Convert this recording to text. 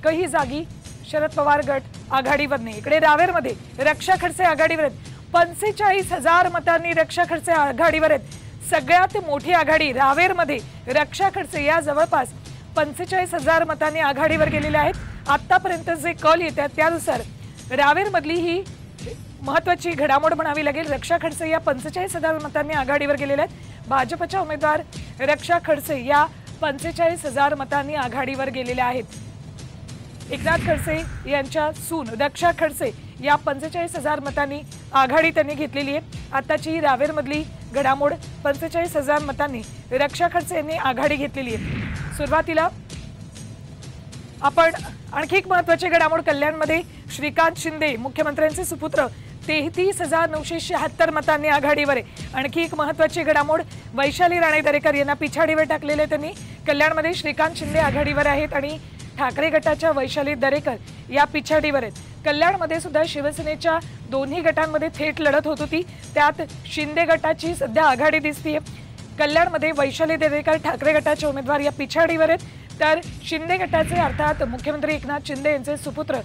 एकही जागी शरद पवार गट आघाडीवर नाही। इकडे रावेरमध्ये रक्षा खडसे आघाडीवर आहेत। 45,000 मतांनी रक्षा खडसे आघाडीवर आहेत। सगळ्यात मोठी आघाडी रावेरमध्ये रक्षा खडसे या जवळपास 45,000 मतांनी आघाडीवर गेलेले आहेत। आतापर्यंत जे कल येतात त्यानुसार रावेरमधली ही महत्त्वाची घडामोड म्हणावी लागेल। रक्षा खडसे या 45,000 मतांनी आघाडीवर गेलेले आहेत। भाजपच्या उमेदवार रक्षा खडसे या 45,000 मतांनी आघाडीवर गेलेले आहेत। एकनाथ खडसे यांच्या सून रक्षा खडसे या 45,000 मतांनी आघाडी त्यांनी घेतलेली आहे। आताची रावेरमधली घडामोड 45,000 मतांनी रक्षा खडसे यांनी आघाडी घेतलेली आहे। सुरुवातीला आपण आणखी एक महत्त्वाची घडामोड कल्याणमध्ये श्रीकांत शिंदे मुख्यमंत्र्यांचे सुपुत्र 33,976 मतांनी आघाडीवर आहे। आणखी एक महत्त्वाची घडामोड वैशाली राणे दरेकर यांना पिछाडीवर टाकलेले त्यांनी कल्याणमध्ये श्रीकांत शिंदे आघाडीवर आहेत आणि ठाकरे गटाच्या वैशाली दरेकर या पिछाडीवर आहेत। कल्याणमध्ये सुद्धा शिवसेनेच्या दोन्ही गटांमध्ये थेट लढत होत होती, त्यात शिंदे गटाची सध्या आघाडी दिसतीये। कल्याणमध्ये वैशाली दरेकर ठाकरे गटाचे उमेदवार या पिछाडीवर आहेत, तर शिंदे गटाचे अर्थात मुख्यमंत्री एकनाथ शिंदे यांचे सुपुत्र